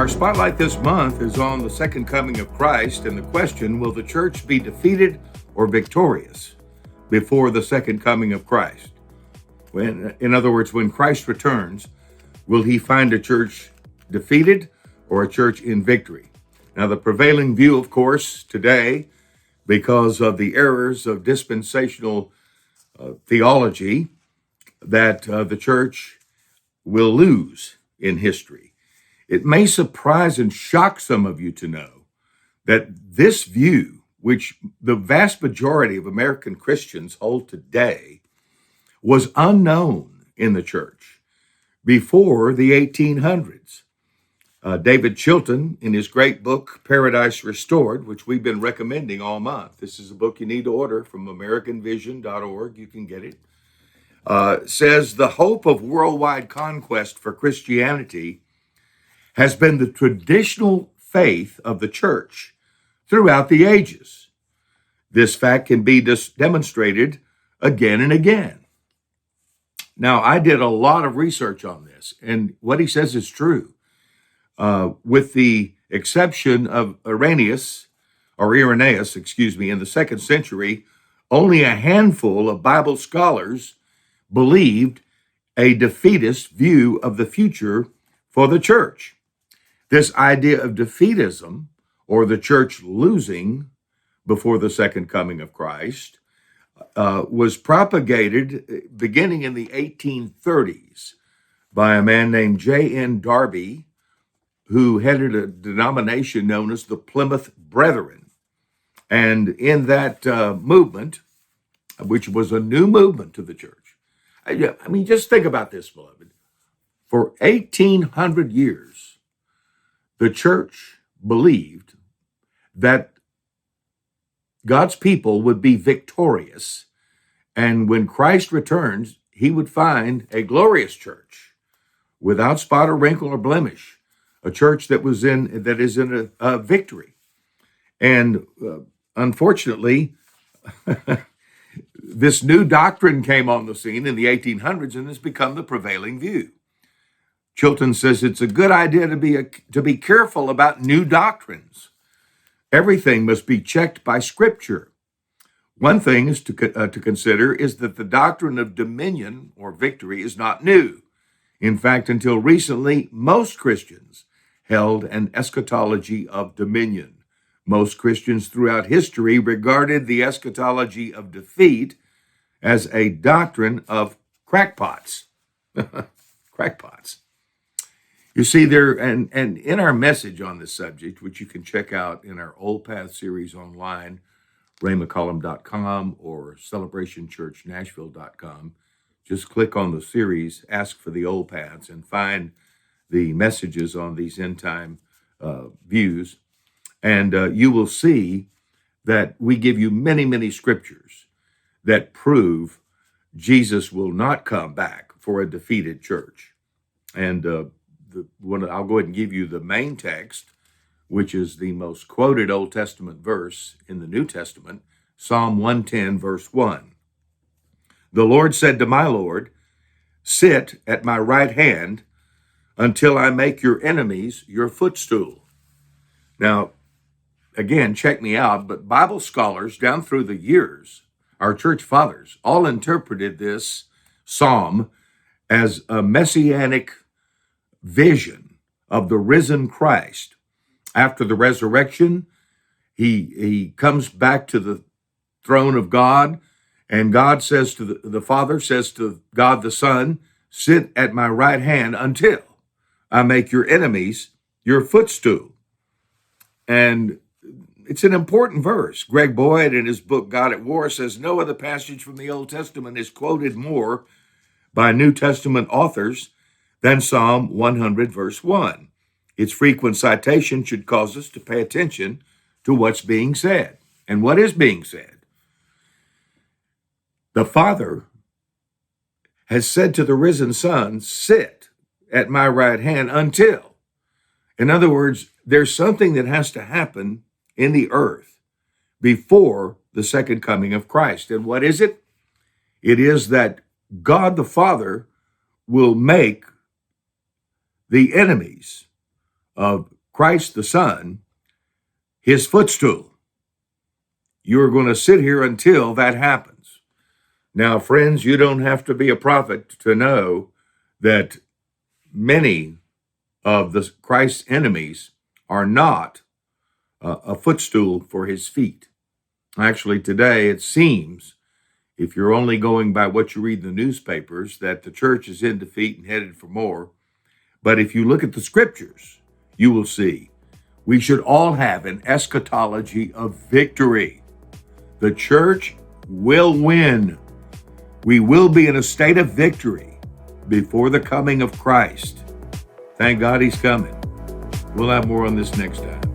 Our spotlight this month is on the second coming of Christ and the question, will the church be defeated or victorious before the second coming of Christ? In other words, when Christ returns, will he find a church defeated or a church in victory? Now, the prevailing view, of course, today, because of the errors of dispensational theology, that the church will lose in history. It may surprise and shock some of you to know that this view, which the vast majority of American Christians hold today, was unknown in the church before the 1800s. David Chilton, in his great book, Paradise Restored, which we've been recommending all month. This is a book you need to order from AmericanVision.org. You can get it. Says the hope of worldwide conquest for Christianity has been the traditional faith of the church throughout the ages. This fact can be demonstrated again and again. Now, I did a lot of research on this, and what he says is true. With the exception of Irenaeus, in the second century, only a handful of Bible scholars believed a defeatist view of the future for the church. This idea of defeatism, or the church losing before the second coming of Christ, was propagated beginning in the 1830s by a man named J.N. Darby, who headed a denomination known as the Plymouth Brethren. And in that movement, which was a new movement to the church, I mean, just think about this, beloved. For 1,800 years, the church believed that God's people would be victorious, and when Christ returns, he would find a glorious church without spot or wrinkle or blemish, a church that is in a victory. And unfortunately, this new doctrine came on the scene in the 1800s and has become the prevailing view. Chilton says it's a good idea to be careful about new doctrines. Everything must be checked by Scripture. One thing is to consider is that the doctrine of dominion or victory is not new. In fact, until recently, most Christians held an eschatology of dominion. Most Christians throughout history regarded the eschatology of defeat as a doctrine of crackpots. Crackpots. You see, and in our message on this subject, which you can check out in our Old Path series online, raymccollum.com or celebrationchurchnashville.com, just click on the series, ask for the Old Paths, and find the messages on these end-time views. And you will see that we give you many, many scriptures that prove Jesus will not come back for a defeated church. And I'll go ahead and give you the main text, which is the most quoted Old Testament verse in the New Testament, Psalm 110, verse 1. The Lord said to my Lord, sit at my right hand until I make your enemies your footstool. Now, again, check me out, but Bible scholars down through the years, our church fathers, all interpreted this psalm as a messianic vision of the risen Christ. After the resurrection, he comes back to the throne of God, and God says to the Father says to God the Son, sit at my right hand until I make your enemies your footstool. And it's an important verse. Greg Boyd, in his book God at War, says no other passage from the Old Testament is quoted more by New Testament authors than Psalm 100, verse 1. Its frequent citation should cause us to pay attention to what's being said. And what is being said? The Father has said to the risen Son, sit at my right hand until. In other words, there's something that has to happen in the earth before the second coming of Christ. And what is it? It is that God the Father will make the enemies of Christ the Son, his footstool. You're going to sit here until that happens. Now, friends, you don't have to be a prophet to know that many of the Christ's enemies are not a footstool for his feet. Actually, today it seems, if you're only going by what you read in the newspapers, that the church is in defeat and headed for more. But if you look at the scriptures, you will see we should all have an eschatology of victory. The church will win. We will be in a state of victory before the coming of Christ. Thank God he's coming. We'll have more on this next time.